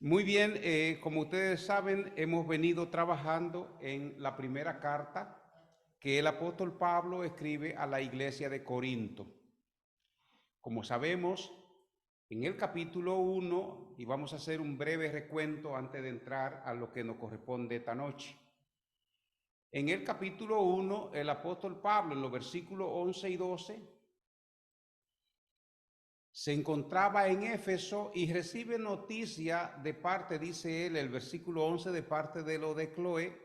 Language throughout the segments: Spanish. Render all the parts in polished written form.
Muy bien, como ustedes saben, hemos venido trabajando en la primera carta que el apóstol Pablo escribe a la iglesia de Corinto. Como sabemos, en el capítulo 1, y vamos a hacer un breve recuento antes de entrar a lo que nos corresponde esta noche. En el capítulo 1, el apóstol Pablo, en los versículos 11 y 12, se encontraba en Éfeso y recibe noticia de parte, dice él, el versículo 11, de parte de lo de Cloé,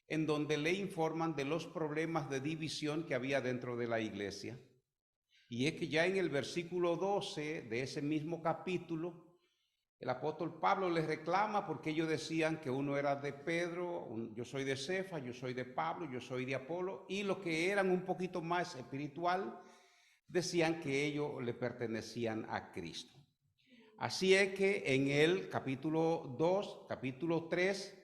en donde le informan de los problemas de división que había dentro de la iglesia. Y es que ya en el versículo 12 de ese mismo capítulo, el apóstol Pablo les reclama porque ellos decían que uno era de Pedro, yo soy de Cefa, yo soy de Pablo, yo soy de Apolo, y los que eran un poquito más espiritual decían que ellos le pertenecían a Cristo. Así es que en el capítulo 2, capítulo 3,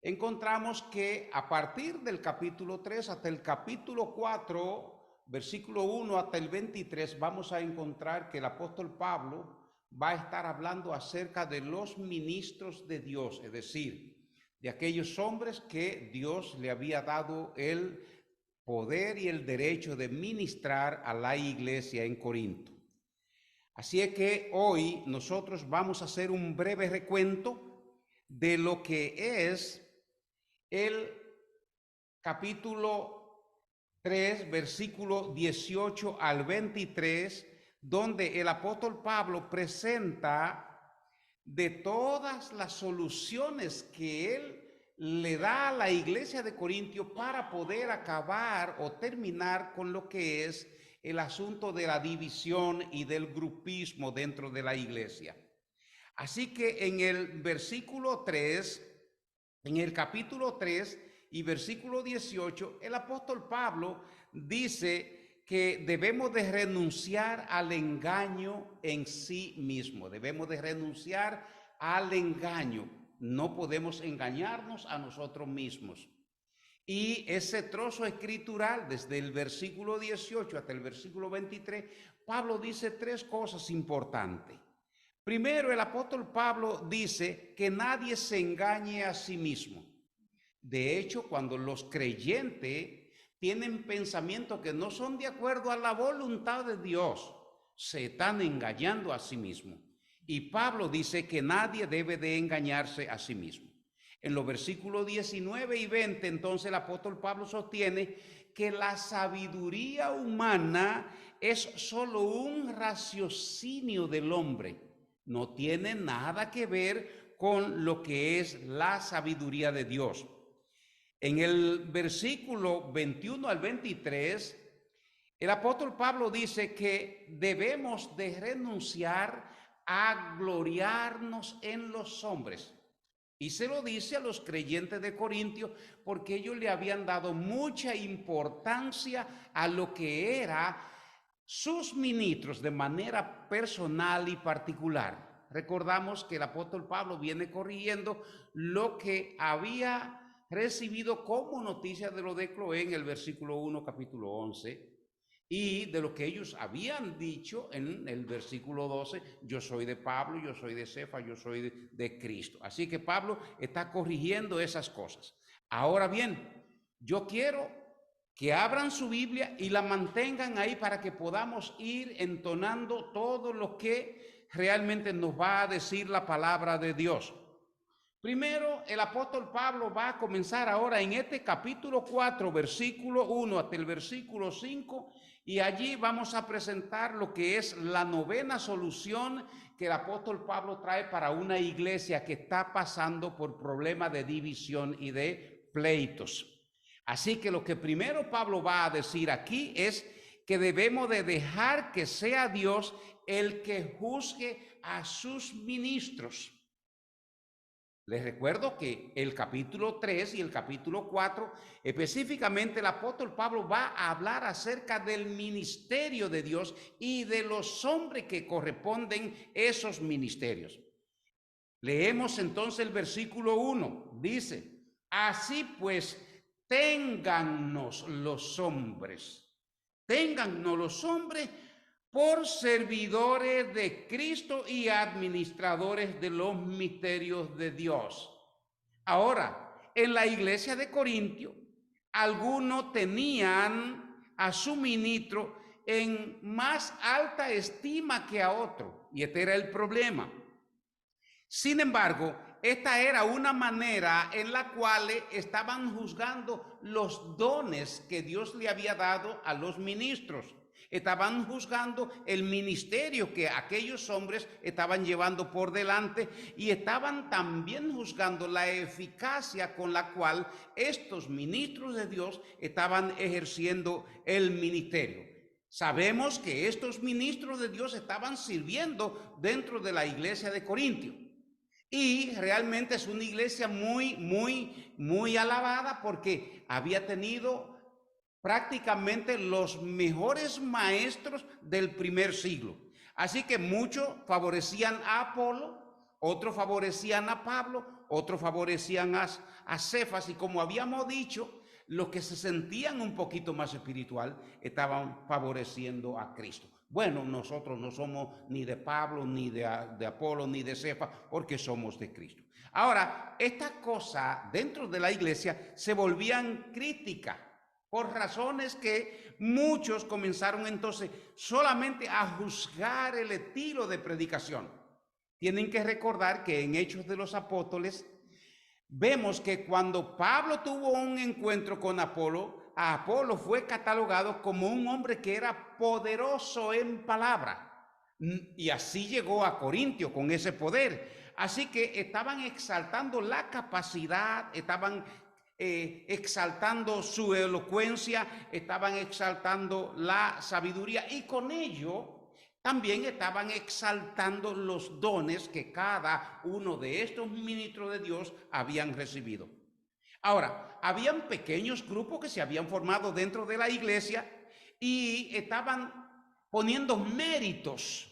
encontramos que a partir del capítulo 3 hasta el capítulo 4, versículo 1 hasta el 23, vamos a encontrar que el apóstol Pablo va a estar hablando acerca de los ministros de Dios, es decir, de aquellos hombres que Dios le había dado el poder y el derecho de ministrar a la iglesia en Corinto. Así es que hoy nosotros vamos a hacer un breve recuento de lo que es el capítulo 3, versículo 18 al 23, donde el apóstol Pablo presenta de todas las soluciones que él le da a la iglesia de Corintio para poder acabar o terminar con lo que es el asunto de la división y del grupismo dentro de la iglesia. Así que en el versículo 3, en el capítulo 3 y versículo 18, el apóstol Pablo dice que debemos de renunciar al engaño en sí mismo, debemos de renunciar al engaño, no podemos engañarnos a nosotros mismos. Y ese trozo escritural, desde el versículo 18 hasta el versículo 23, Pablo dice tres cosas importantes. Primero, el apóstol Pablo dice que nadie se engañe a sí mismo. De hecho, cuando los creyentes tienen pensamientos que no son de acuerdo a la voluntad de Dios, se están engañando a sí mismos. Y Pablo dice que nadie debe de engañarse a sí mismo. En los versículos 19 y 20, entonces el apóstol Pablo sostiene que la sabiduría humana es solo un raciocinio del hombre. No tiene nada que ver con lo que es la sabiduría de Dios. En el versículo 21 al 23, el apóstol Pablo dice que debemos de renunciar a gloriarnos en los hombres. Y se lo dice a los creyentes de Corintio porque ellos le habían dado mucha importancia a lo que era sus ministros de manera personal y particular. Recordamos que el apóstol Pablo viene corrigiendo lo que había recibido como noticia de lo de Cloé en el versículo 1, capítulo 11, y de lo que ellos habían dicho en el versículo 12, yo soy de Pablo, yo soy de Cefa, yo soy de Cristo. Así que Pablo está corrigiendo esas cosas. Ahora bien, yo quiero que abran su Biblia y la mantengan ahí para que podamos ir entonando todo lo que realmente nos va a decir la palabra de Dios. Primero, el apóstol Pablo va a comenzar ahora en este capítulo 4, versículo 1 hasta el versículo 5, y allí vamos a presentar lo que es la novena solución que el apóstol Pablo trae para una iglesia que está pasando por problemas de división y de pleitos. Así que lo que primero Pablo va a decir aquí es que debemos de dejar que sea Dios el que juzgue a sus ministros. Les recuerdo que el capítulo 3 y el capítulo 4, específicamente el apóstol Pablo va a hablar acerca del ministerio de Dios y de los hombres que corresponden esos ministerios. Leemos entonces el versículo 1, dice, así pues, téngannos los hombres por servidores de Cristo y administradores de los misterios de Dios. Ahora, en la iglesia de Corintio, algunos tenían a su ministro en más alta estima que a otro, y este era el problema. Sin embargo, esta era una manera en la cual estaban juzgando los dones que Dios le había dado a los ministros. Estaban juzgando el ministerio que aquellos hombres estaban llevando por delante y estaban también juzgando la eficacia con la cual estos ministros de Dios estaban ejerciendo el ministerio. Sabemos que estos ministros de Dios estaban sirviendo dentro de la iglesia de Corintio. Y realmente es una iglesia muy alabada porque había tenido prácticamente los mejores maestros del primer siglo. Así que muchos favorecían a Apolo, otros favorecían a Pablo, otros favorecían a Cefas, y como habíamos dicho, los que se sentían un poquito más espiritual estaban favoreciendo a Cristo. Bueno, nosotros no somos ni de Pablo, ni de Apolo, ni de Cefas, porque somos de Cristo. Ahora, estas cosas dentro de la iglesia se volvían críticas por razones que muchos comenzaron entonces solamente a juzgar el estilo de predicación. Tienen que recordar que en Hechos de los Apóstoles vemos que cuando Pablo tuvo un encuentro con Apolo, Apolo fue catalogado como un hombre que era poderoso en palabra, y así llegó a Corintio con ese poder. Así que estaban exaltando la capacidad, estaban exaltando su elocuencia, estaban exaltando la sabiduría, y con ello también estaban exaltando los dones que cada uno de estos ministros de Dios habían recibido. Ahora, habían pequeños grupos que se habían formado dentro de la iglesia y estaban poniendo méritos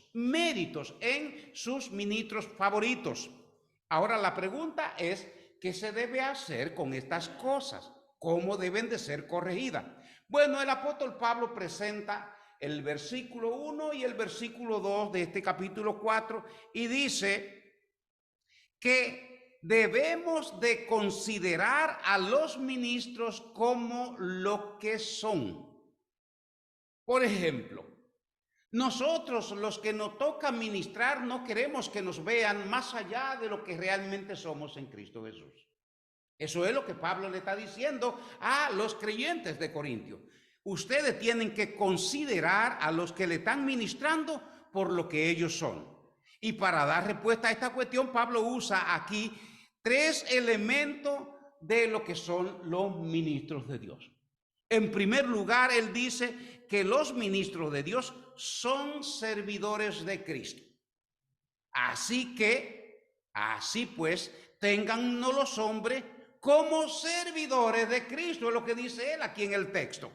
en sus ministros favoritos. Ahora, la pregunta es, ¿qué se debe hacer con estas cosas? ¿Cómo deben de ser corregidas? Bueno, el apóstol Pablo presenta el versículo 1 y el versículo 2 de este capítulo 4 y dice que debemos de considerar a los ministros como lo que son. Por ejemplo, nosotros los que nos toca ministrar no queremos que nos vean más allá de lo que realmente somos en Cristo Jesús. Eso es lo que Pablo le está diciendo a los creyentes de Corintio. Ustedes tienen que considerar a los que le están ministrando por lo que ellos son. Y para dar respuesta a esta cuestión, Pablo usa aquí 3 elementos de lo que son los ministros de Dios. En primer lugar, él dice que los ministros de Dios son servidores de Cristo. Así pues, téngannos los hombres como servidores de Cristo, es lo que dice él aquí en el texto.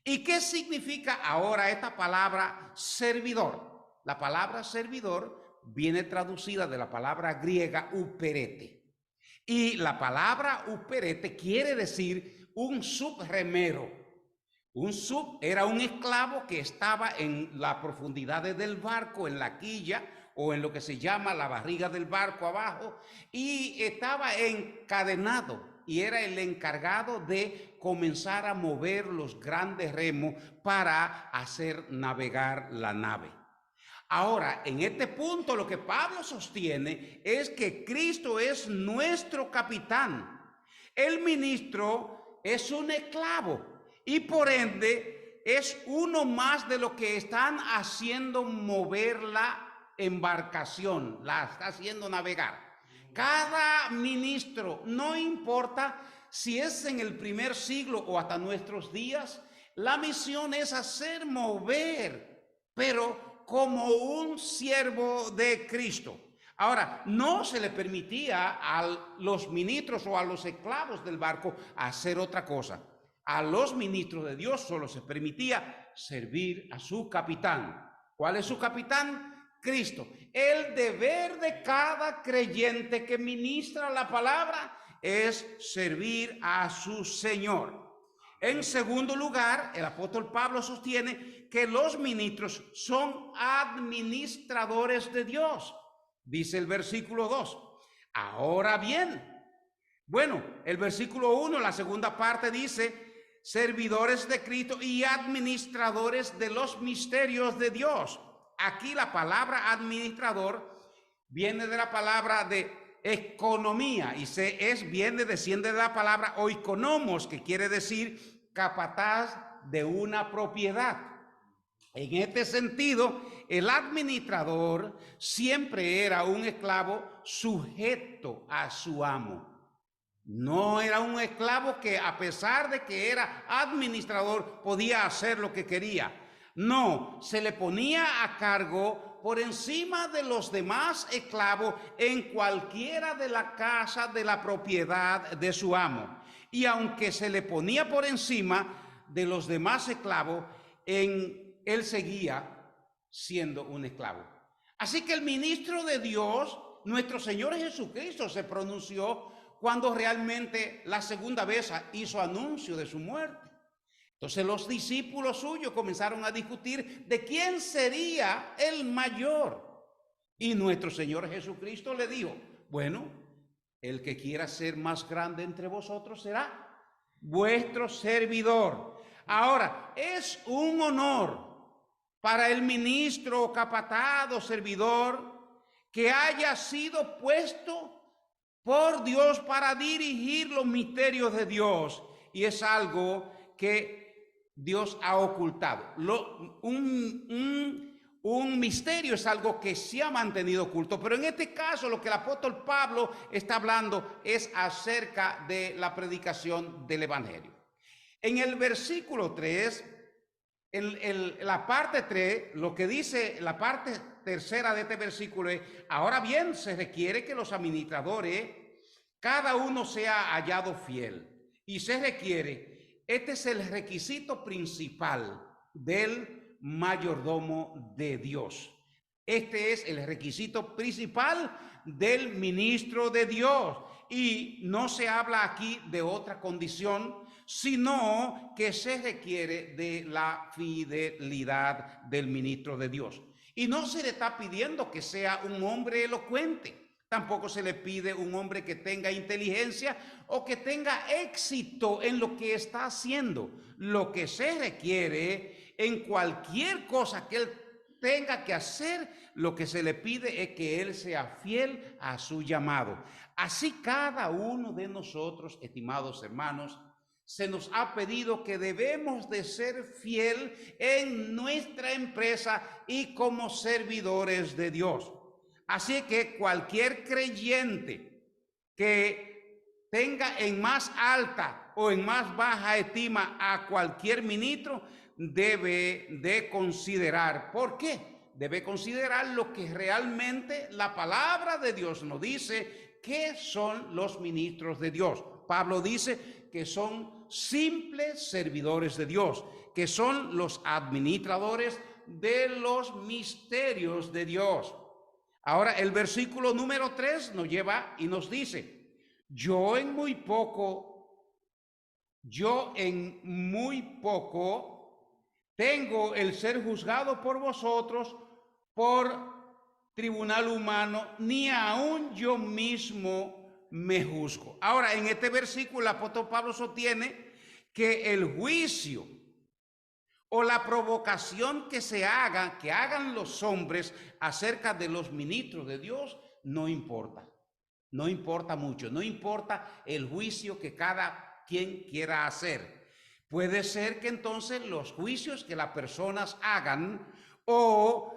¿Y qué significa ahora esta palabra servidor? La palabra servidor viene traducida de la palabra griega uperete. Y la palabra uperete quiere decir un subremero. Un sub era un esclavo que estaba en las profundidades del barco, en la quilla o en lo que se llama la barriga del barco abajo, y estaba encadenado y era el encargado de comenzar a mover los grandes remos para hacer navegar la nave. Ahora, en este punto lo que Pablo sostiene es que Cristo es nuestro capitán. El ministro es un esclavo y por ende es uno más de lo que están haciendo mover la embarcación, la está haciendo navegar. Cada ministro, no importa si es en el primer siglo o hasta nuestros días, la misión es hacer mover, pero como un siervo de Cristo. Ahora, no se le permitía a los ministros o a los esclavos del barco hacer otra cosa. A los ministros de Dios solo se permitía servir a su capitán. ¿Cuál es su capitán? Cristo. El deber de cada creyente que ministra la palabra es servir a su Señor. En segundo lugar, el apóstol Pablo sostiene que los ministros son administradores de Dios. Dice el versículo 2. Ahora bien, bueno, el versículo 1, la segunda parte dice, servidores de Cristo y administradores de los misterios de Dios. Aquí la palabra administrador viene de la palabra de economía y desciende de la palabra oikonomos, que quiere decir capataz de una propiedad. En este sentido, el administrador siempre era un esclavo sujeto a su amo. No era un esclavo que, a pesar de que era administrador, podía hacer lo que quería. No, se le ponía a cargo por encima de los demás esclavos en cualquiera de la casa de la propiedad de su amo. Y aunque se le ponía por encima de los demás esclavos, él seguía siendo un esclavo. Así que el ministro de Dios, nuestro Señor Jesucristo, se pronunció cuando realmente la segunda vez hizo anuncio de su muerte. Entonces los discípulos suyos comenzaron a discutir de quién sería el mayor. Y nuestro Señor Jesucristo le dijo, bueno, el que quiera ser más grande entre vosotros será vuestro servidor. Ahora, es un honor para el ministro, capataz, servidor, que haya sido puesto por Dios para dirigir los misterios de Dios. Y es algo que Dios ha ocultado. Un misterio es algo que se ha mantenido oculto, pero en este caso lo que el apóstol Pablo está hablando es acerca de la predicación del evangelio. En el versículo 3, la parte 3, lo que dice la parte tercera de este versículo es, ahora bien, se requiere que los administradores, cada uno sea hallado fiel. Y se requiere, este es el requisito principal del mayordomo de Dios. Este es el requisito principal del ministro de Dios. Y no se habla aquí de otra condición, sino que se requiere de la fidelidad del ministro de Dios. Y no se le está pidiendo que sea un hombre elocuente, tampoco se le pide un hombre que tenga inteligencia o que tenga éxito en lo que está haciendo. Lo que se requiere en cualquier cosa que él tenga que hacer, lo que se le pide es que él sea fiel a su llamado. Así cada uno de nosotros, estimados hermanos, se nos ha pedido que debemos de ser fiel en nuestra empresa y como servidores de Dios. Así que cualquier creyente que tenga en más alta o en más baja estima a cualquier ministro debe de considerar. ¿Por qué? Debe considerar lo que realmente la palabra de Dios nos dice que son los ministros de Dios. Pablo dice que son simples servidores de Dios, que son los administradores de los misterios de Dios. Ahora el versículo número 3 nos lleva y nos dice, yo en muy poco tengo el ser juzgado por vosotros por tribunal humano, ni aún yo mismo me juzgo. Ahora, en este versículo el apóstol Pablo sostiene que el juicio o la provocación que hagan los hombres acerca de los ministros de Dios, no importa. No importa mucho, no importa el juicio que cada quien quiera hacer. Puede ser que entonces los juicios que las personas hagan o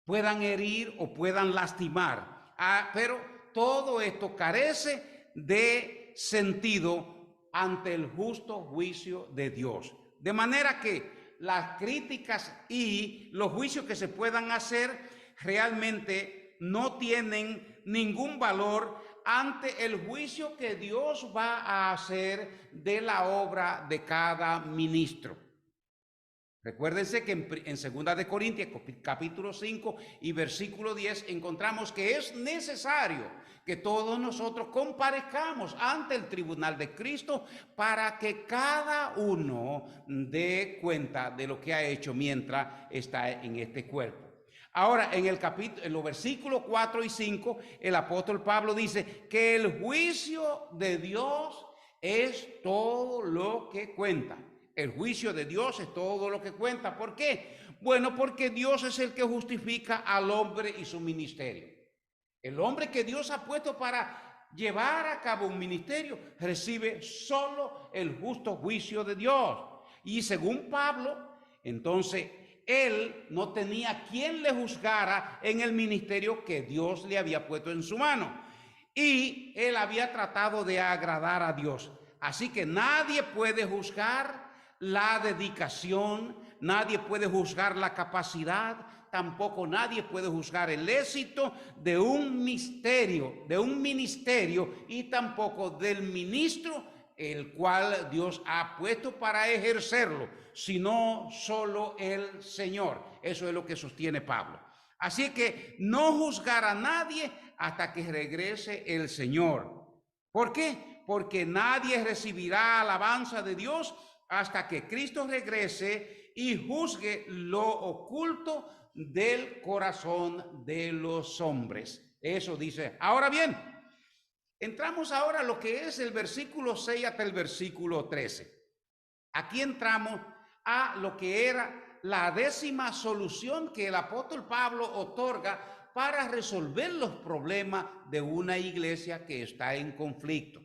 puedan herir o puedan lastimar, pero todo esto carece de sentido ante el justo juicio de Dios. De manera que las críticas y los juicios que se puedan hacer realmente no tienen ningún valor ante el juicio que Dios va a hacer de la obra de cada ministro. Recuérdense que en 2 de Corintios, capítulo 5 y versículo 10, encontramos que es necesario que todos nosotros comparezcamos ante el tribunal de Cristo para que cada uno dé cuenta de lo que ha hecho mientras está en este cuerpo. Ahora, en los versículos 4 y 5, el apóstol Pablo dice que el juicio de Dios es todo lo que cuenta. El juicio de Dios es todo lo que cuenta. ¿Por qué? Bueno, porque Dios es el que justifica al hombre y su ministerio. El hombre que Dios ha puesto para llevar a cabo un ministerio recibe solo el justo juicio de Dios. Y según Pablo, entonces él no tenía quien le juzgara en el ministerio que Dios le había puesto en su mano. Y él había tratado de agradar a Dios. Así que nadie puede juzgar la dedicación, nadie puede juzgar la capacidad, tampoco nadie puede juzgar el éxito de un ministerio y tampoco del ministro el cual Dios ha puesto para ejercerlo, sino solo el Señor. Eso es lo que sostiene Pablo. Así que no juzgar a nadie hasta que regrese el Señor. ¿Por qué? Porque nadie recibirá alabanza de Dios hasta que Cristo regrese y juzgue lo oculto del corazón de los hombres. Eso dice. Ahora bien, entramos ahora a lo que es el versículo 6 hasta el versículo 13. Aquí entramos a lo que era la 10ª solución que el apóstol Pablo otorga para resolver los problemas de una iglesia que está en conflicto.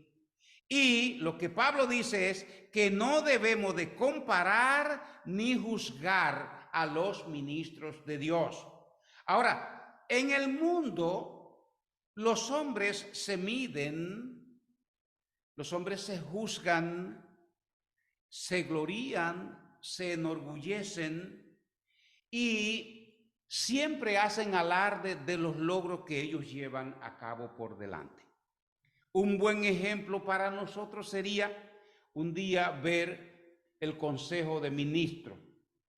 Y lo que Pablo dice es que no debemos de comparar ni juzgar a los ministros de Dios. Ahora, en el mundo, los hombres se miden, los hombres se juzgan, se glorían, se enorgullecen y siempre hacen alarde de los logros que ellos llevan a cabo por delante. Un buen ejemplo para nosotros sería un día ver el Consejo de Ministros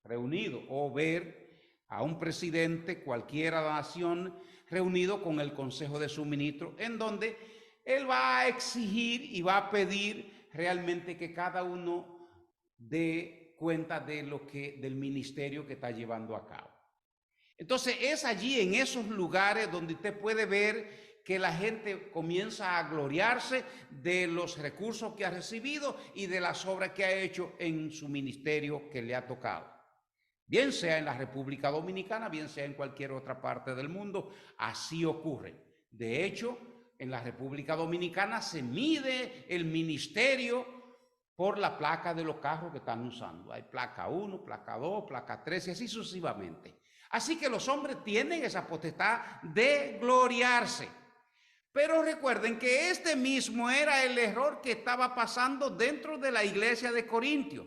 reunido o ver a un presidente, cualquiera de la nación, reunido con el Consejo de sus Ministros, en donde él va a exigir y va a pedir realmente que cada uno dé cuenta de del ministerio que está llevando a cabo. Entonces es allí en esos lugares donde usted puede ver que la gente comienza a gloriarse de los recursos que ha recibido y de las obras que ha hecho en su ministerio que le ha tocado. Bien sea en la República Dominicana, bien sea en cualquier otra parte del mundo, así ocurre. De hecho, en la República Dominicana se mide el ministerio por la placa de los carros que están usando. Hay placa 1, placa 2, placa 3 y así sucesivamente. Así que los hombres tienen esa potestad de gloriarse. Pero recuerden que este mismo era el error que estaba pasando dentro de la iglesia de Corintios.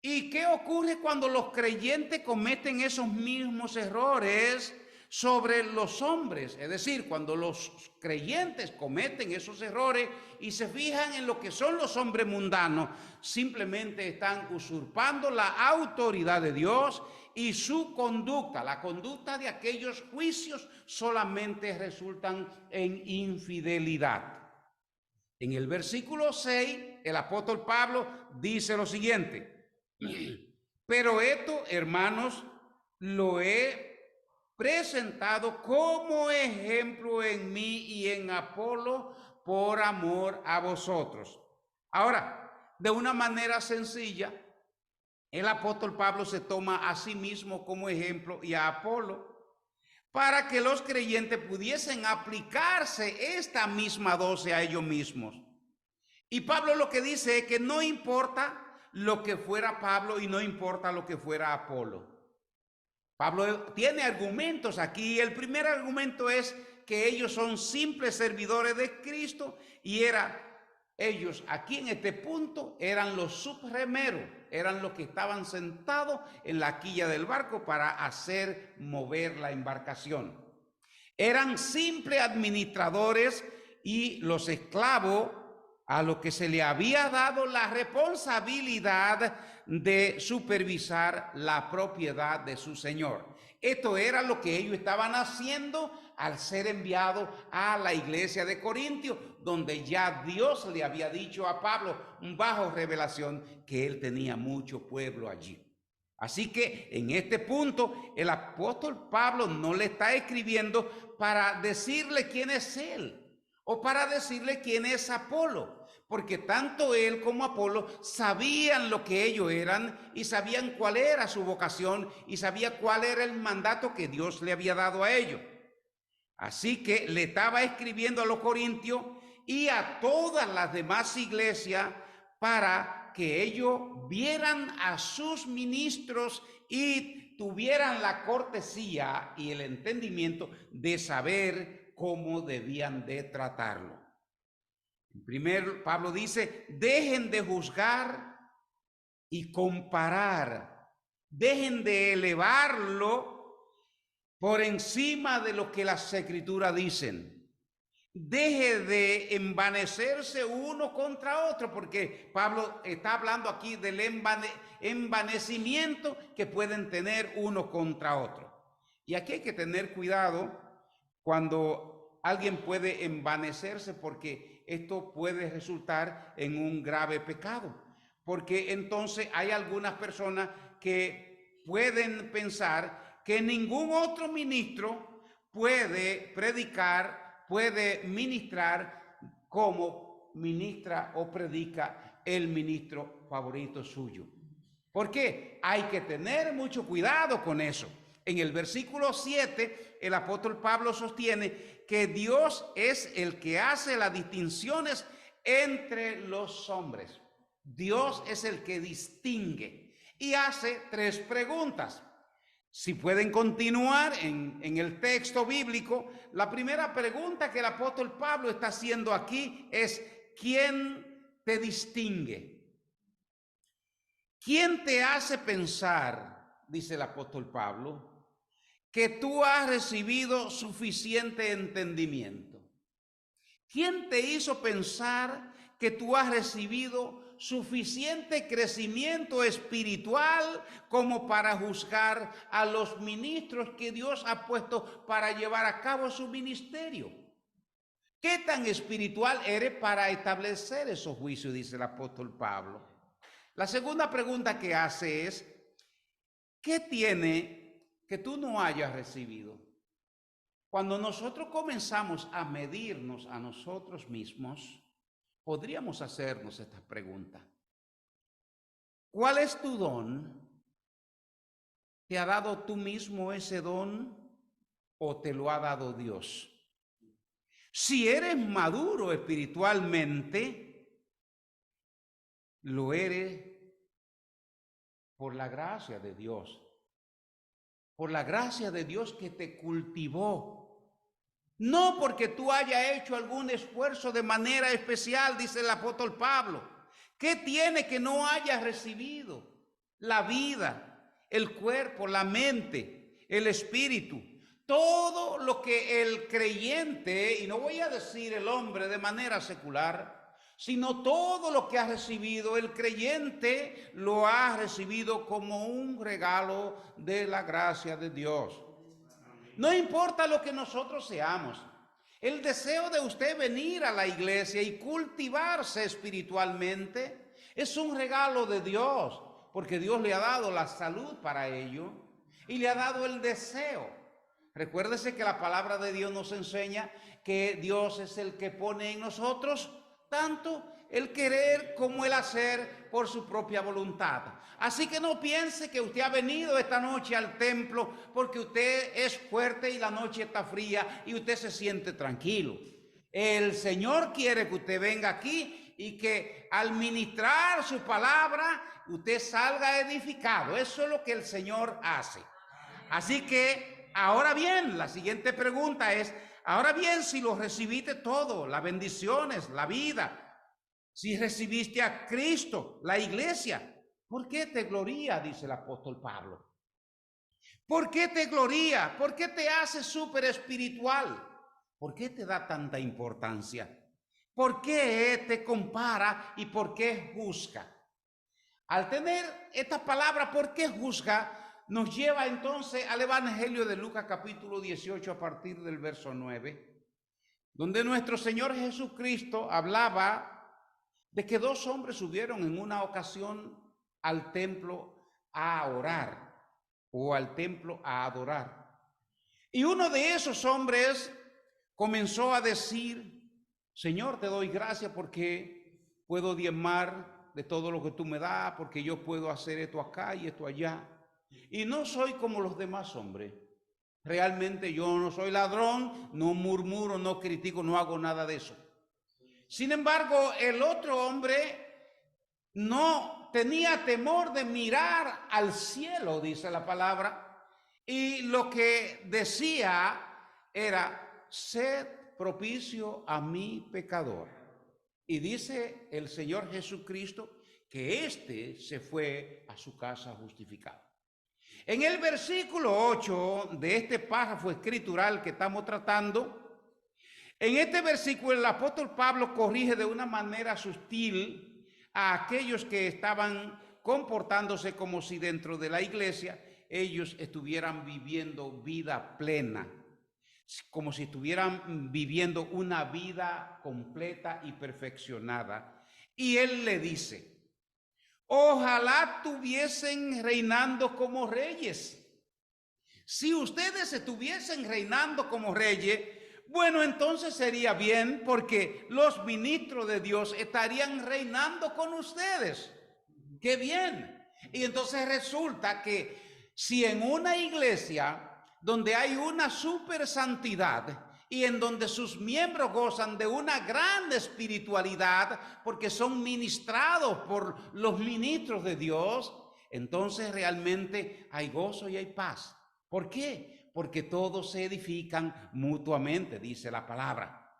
¿Y qué ocurre cuando los creyentes cometen esos mismos errores sobre los hombres? Es decir, cuando los creyentes cometen esos errores y se fijan en lo que son los hombres mundanos, simplemente están usurpando la autoridad de Dios y su conducta, la conducta de aquellos juicios, solamente resultan en infidelidad. En el versículo 6, el apóstol Pablo dice lo siguiente: pero esto, hermanos, lo he presentado como ejemplo en mí y en Apolo por amor a vosotros. Ahora, de una manera sencilla, el apóstol Pablo se toma a sí mismo como ejemplo y a Apolo para que los creyentes pudiesen aplicarse esta misma dosis a ellos mismos. Y Pablo lo que dice es que no importa lo que fuera Pablo y no importa lo que fuera Apolo. Pablo tiene argumentos aquí. El primer argumento es que ellos son simples servidores de Cristo y ellos aquí en este punto eran los subremeros, eran los que estaban sentados en la quilla del barco para hacer mover la embarcación. Eran simples administradores y los esclavos a lo que se le había dado la responsabilidad de supervisar la propiedad de su señor. Esto era lo que ellos estaban haciendo al ser enviados a la iglesia de Corintios, donde ya Dios le había dicho a Pablo, bajo revelación, que él tenía mucho pueblo allí. Así que en este punto el apóstol Pablo no le está escribiendo para decirle quién es él o para decirle quién es Apolo, porque tanto él como Apolo sabían lo que ellos eran y sabían cuál era su vocación y sabía cuál era el mandato que Dios le había dado a ellos. Así que le estaba escribiendo a los corintios y a todas las demás iglesias para que ellos vieran a sus ministros y tuvieran la cortesía y el entendimiento de saber cómo debían de tratarlo. Primero, Pablo dice, dejen de juzgar y comparar, dejen de elevarlo por encima de lo que las escrituras dicen. Deje de envanecerse uno contra otro, porque Pablo está hablando aquí del envanecimiento que pueden tener uno contra otro. Y aquí hay que tener cuidado cuando alguien puede envanecerse, porque esto puede resultar en un grave pecado. Porque entonces hay algunas personas que pueden pensar que ningún otro ministro puede predicar, puede ministrar como ministra o predica el ministro favorito suyo. ¿Por qué? Hay que tener mucho cuidado con eso. En el versículo 7, el apóstol Pablo sostiene que Dios es el que hace las distinciones entre los hombres. Dios es el que distingue y hace 3 preguntas. Si pueden continuar en el texto bíblico, la primera pregunta que el apóstol Pablo está haciendo aquí es: ¿quién te distingue? ¿Quién te hace pensar, dice el apóstol Pablo, que tú has recibido suficiente entendimiento? ¿Quién te hizo pensar que tú has recibido suficiente crecimiento espiritual como para juzgar a los ministros que Dios ha puesto para llevar a cabo su ministerio? ¿Qué tan espiritual eres para establecer esos juicios? Dice el apóstol Pablo. La segunda pregunta que hace es: ¿qué tiene que tú no hayas recibido? Cuando nosotros comenzamos a medirnos a nosotros mismos, podríamos hacernos esta pregunta: ¿cuál es tu don? ¿Te ha dado tú mismo ese don o te lo ha dado Dios? Si eres maduro espiritualmente, lo eres por la gracia de Dios, por la gracia de Dios que te cultivó. No porque tú hayas hecho algún esfuerzo de manera especial, dice el apóstol Pablo. ¿Qué tiene que no hayas recibido? La vida, el cuerpo, la mente, el espíritu. Todo lo que el creyente, y no voy a decir el hombre de manera secular, sino todo lo que ha recibido el creyente, lo ha recibido como un regalo de la gracia de Dios. No importa lo que nosotros seamos. El deseo de usted venir a la iglesia y cultivarse espiritualmente es un regalo de Dios, porque Dios le ha dado la salud para ello y le ha dado el deseo. Recuérdese que la palabra de Dios nos enseña que Dios es el que pone en nosotros tanto el querer como el hacer por su propia voluntad. Así que no piense que usted ha venido esta noche al templo porque usted es fuerte y la noche está fría y usted se siente tranquilo. El Señor quiere que usted venga aquí y que al ministrar su palabra usted salga edificado. Eso es lo que el Señor hace. Así que ahora bien, la siguiente pregunta es: ahora bien, si lo recibiste todo, las bendiciones, la vida, si recibiste a Cristo, la iglesia, ¿por qué te gloria? Dice el apóstol Pablo. ¿Por qué te gloria? ¿Por qué te hace súper espiritual? ¿Por qué te da tanta importancia? ¿Por qué te compara y por qué juzga? Al tener esta palabra, ¿por qué juzga? Nos lleva entonces al Evangelio de Lucas capítulo 18 a partir del verso 9, donde nuestro Señor Jesucristo hablaba de que dos hombres subieron en una ocasión al templo a orar o al templo a adorar. Y uno de esos hombres comenzó a decir: Señor, te doy gracias porque puedo diezmar de todo lo que tú me das, porque yo puedo hacer esto acá y esto allá. Y no soy como los demás hombres. Realmente yo no soy ladrón, no murmuro, no critico, no hago nada de eso. Sin embargo, el otro hombre no tenía temor de mirar al cielo, dice la palabra, y lo que decía era: sed propicio a mi pecador. Y dice el Señor Jesucristo que éste se fue a su casa justificado. En el versículo 8 de este párrafo escritural que estamos tratando, en este versículo el apóstol Pablo corrige de una manera sutil a aquellos que estaban comportándose como si dentro de la iglesia ellos estuvieran viviendo vida plena, como si estuvieran viviendo una vida completa y perfeccionada. Y él le dice: ojalá estuviesen reinando como reyes. Si ustedes estuviesen reinando como reyes, bueno, entonces sería bien, porque los ministros de Dios estarían reinando con ustedes. ¡Qué bien! Y entonces resulta que si en una iglesia donde hay una super santidad y en donde sus miembros gozan de una gran espiritualidad porque son ministrados por los ministros de Dios, entonces realmente hay gozo y hay paz. ¿Por qué? Porque todos se edifican mutuamente, dice la palabra.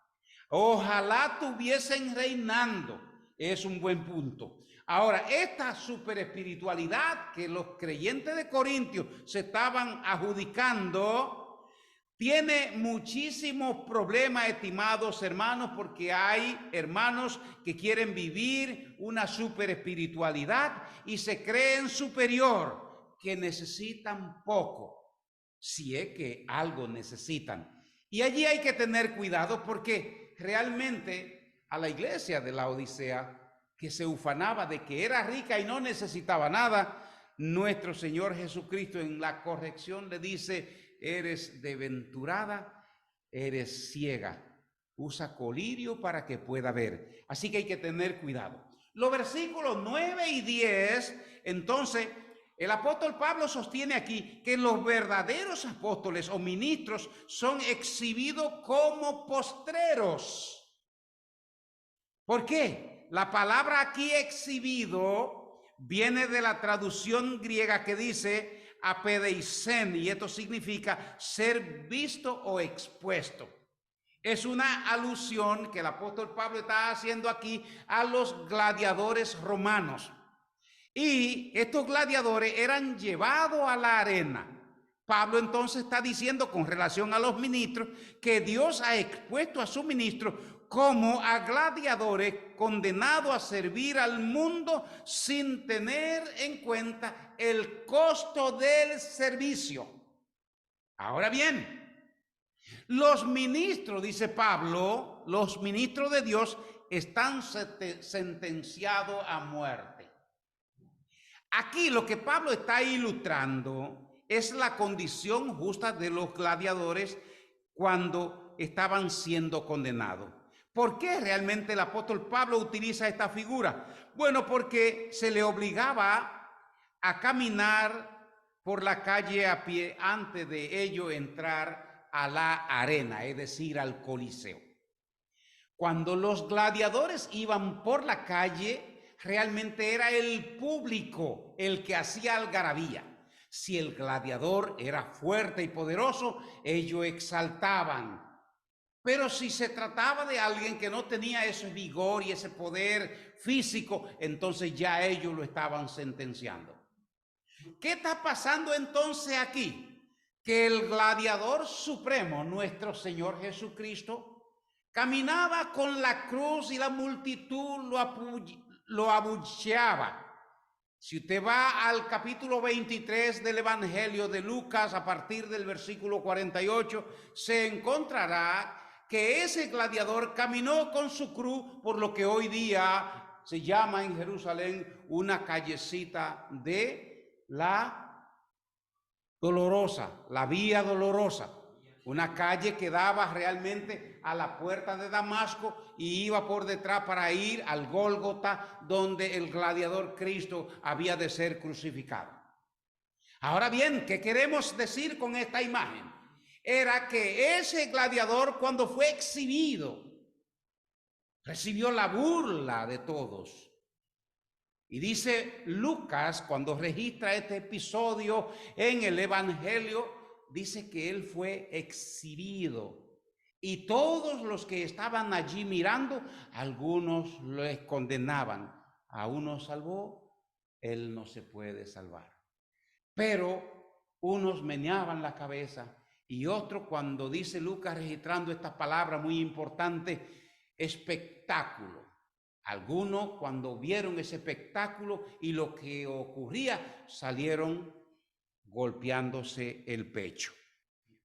Ojalá estuviesen reinando, es un buen punto. Ahora, esta super espiritualidad que los creyentes de Corintios se estaban adjudicando tiene muchísimos problemas, estimados hermanos, porque hay hermanos que quieren vivir una super espiritualidad y se creen superior, que necesitan poco, si es que algo necesitan. Y allí hay que tener cuidado, porque realmente a la iglesia de la Odisea, que se ufanaba de que era rica y no necesitaba nada, nuestro Señor Jesucristo en la corrección le dice: eres desventurada, eres ciega, usa colirio para que pueda ver. Así que hay que tener cuidado. Los versículos 9 y 10, entonces, el apóstol Pablo sostiene aquí que los verdaderos apóstoles o ministros son exhibidos como postreros. ¿Por qué? La palabra aquí exhibido viene de la traducción griega que dice apedeisen, y esto significa ser visto o expuesto. Es una alusión que el apóstol Pablo está haciendo aquí a los gladiadores romanos. Y estos gladiadores eran llevados a la arena. Pablo entonces está diciendo con relación a los ministros que Dios ha expuesto a sus ministros como a gladiadores condenados a servir al mundo sin tener en cuenta el costo del servicio. Ahora bien, los ministros, dice Pablo, los ministros de Dios están sentenciados a muerte. Aquí lo que Pablo está ilustrando es la condición justa de los gladiadores cuando estaban siendo condenados. ¿Por qué realmente el apóstol Pablo utiliza esta figura? Bueno, porque se le obligaba a caminar por la calle a pie antes de ello entrar a la arena, es decir, al Coliseo. Cuando los gladiadores iban por la calle, realmente era el público el que hacía algarabía. Si el gladiador era fuerte y poderoso, ellos exaltaban. Pero si se trataba de alguien que no tenía ese vigor y ese poder físico, entonces ya ellos lo estaban sentenciando. ¿Qué está pasando entonces aquí? Que el gladiador supremo, nuestro Señor Jesucristo, caminaba con la cruz y la multitud lo abucheaba. Si usted va al capítulo 23 del Evangelio de Lucas, a partir del versículo 48, se encontrará que ese gladiador caminó con su cruz por lo que hoy día se llama en Jerusalén una callecita de la Dolorosa, la Vía Dolorosa. Una calle que daba realmente a la puerta de Damasco y iba por detrás para ir al Gólgota, donde el gladiador Cristo había de ser crucificado. Ahora bien, ¿qué queremos decir con esta imagen? Era que ese gladiador, cuando fue exhibido, recibió la burla de todos. Y dice Lucas, cuando registra este episodio en el Evangelio, dice que él fue exhibido. Y todos los que estaban allí mirando, algunos les condenaban. A uno salvó, él no se puede salvar. Pero unos meneaban la cabeza y otros, cuando dice Lucas registrando esta palabra muy importante, espectáculo. Algunos, cuando vieron ese espectáculo y lo que ocurría, salieron golpeándose el pecho.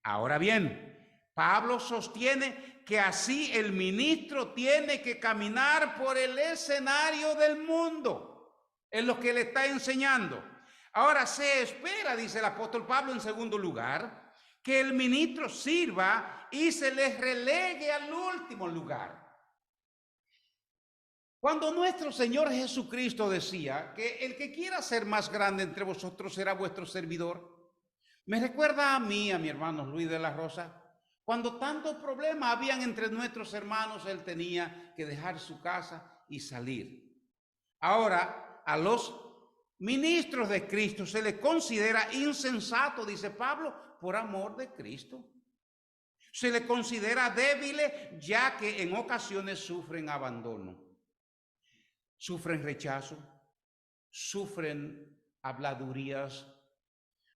Ahora bien, Pablo sostiene que así el ministro tiene que caminar por el escenario del mundo. Es lo que le está enseñando. Ahora se espera, dice el apóstol Pablo en segundo lugar, que el ministro sirva y se les relegue al último lugar. Cuando nuestro Señor Jesucristo decía que el que quiera ser más grande entre vosotros será vuestro servidor, me recuerda a mí, a mi hermano Luis de la Rosa, cuando tantos problemas habían entre nuestros hermanos, él tenía que dejar su casa y salir. Ahora, a los ministros de Cristo se les considera insensato, dice Pablo, por amor de Cristo. Se les considera débiles, ya que en ocasiones sufren abandono. Sufren rechazo, sufren habladurías,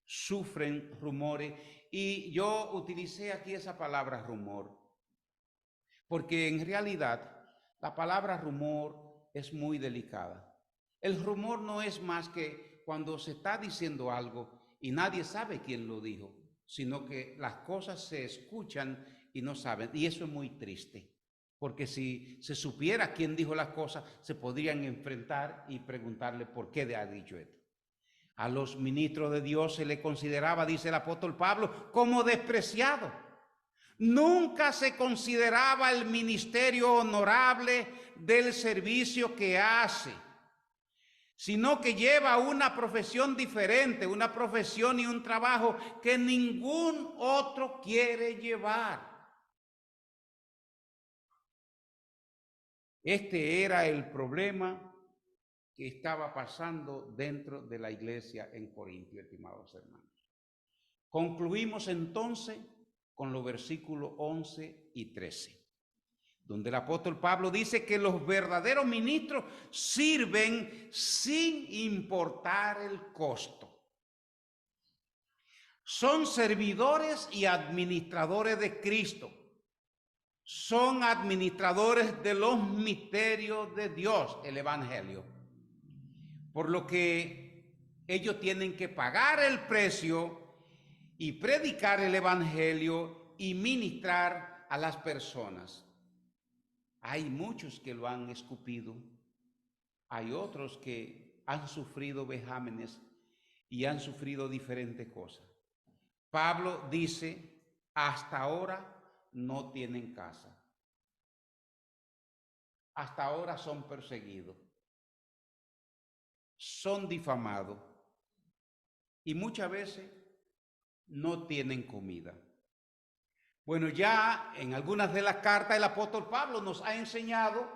sufren rumores. Y yo utilicé aquí esa palabra rumor, porque en realidad la palabra rumor es muy delicada. El rumor no es más que cuando se está diciendo algo y nadie sabe quién lo dijo, sino que las cosas se escuchan y no saben. Y eso es muy triste. Porque si se supiera quién dijo las cosas, se podrían enfrentar y preguntarle por qué ha dicho esto. A los ministros de Dios se le consideraba, dice el apóstol Pablo, como despreciado. Nunca se consideraba el ministerio honorable del servicio que hace, sino que lleva una profesión diferente, una profesión y un trabajo que ningún otro quiere llevar. Este era el problema que estaba pasando dentro de la iglesia en Corintio, estimados hermanos. Concluimos entonces con los versículos 11 y 13, donde el apóstol Pablo dice que los verdaderos ministros sirven sin importar el costo. Son servidores y administradores de Cristo. Son administradores de los misterios de Dios, el Evangelio. Por lo que ellos tienen que pagar el precio y predicar el Evangelio y ministrar a las personas. Hay muchos que lo han escupido. Hay otros que han sufrido vejámenes y han sufrido diferentes cosas. Pablo dice, hasta ahora no tienen casa. Hasta ahora son perseguidos, son difamados y muchas veces no tienen comida. Bueno, ya en algunas de las cartas el apóstol Pablo nos ha enseñado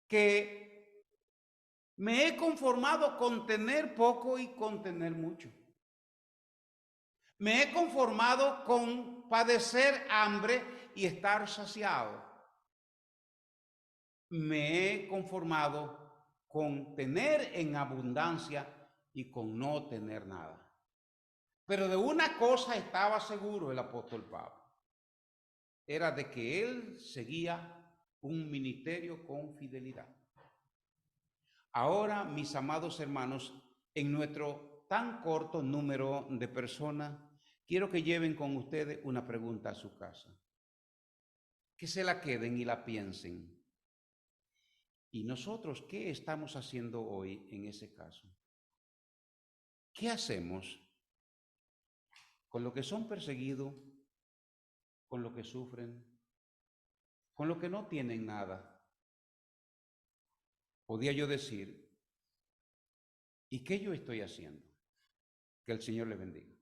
que me he conformado con tener poco y con tener mucho. Me he conformado con padecer hambre y estar saciado. Me he conformado con tener en abundancia y con no tener nada. Pero de una cosa estaba seguro el apóstol Pablo, era de que él seguía un ministerio con fidelidad. Ahora, mis amados hermanos, en nuestro tan corto número de personas, quiero que lleven con ustedes una pregunta a su casa. Que se la queden y la piensen. ¿Y nosotros qué estamos haciendo hoy en ese caso? ¿Qué hacemos con los que son perseguidos, con los que sufren, con los que no tienen nada? Podía yo decir, ¿y qué yo estoy haciendo? Que el Señor le bendiga.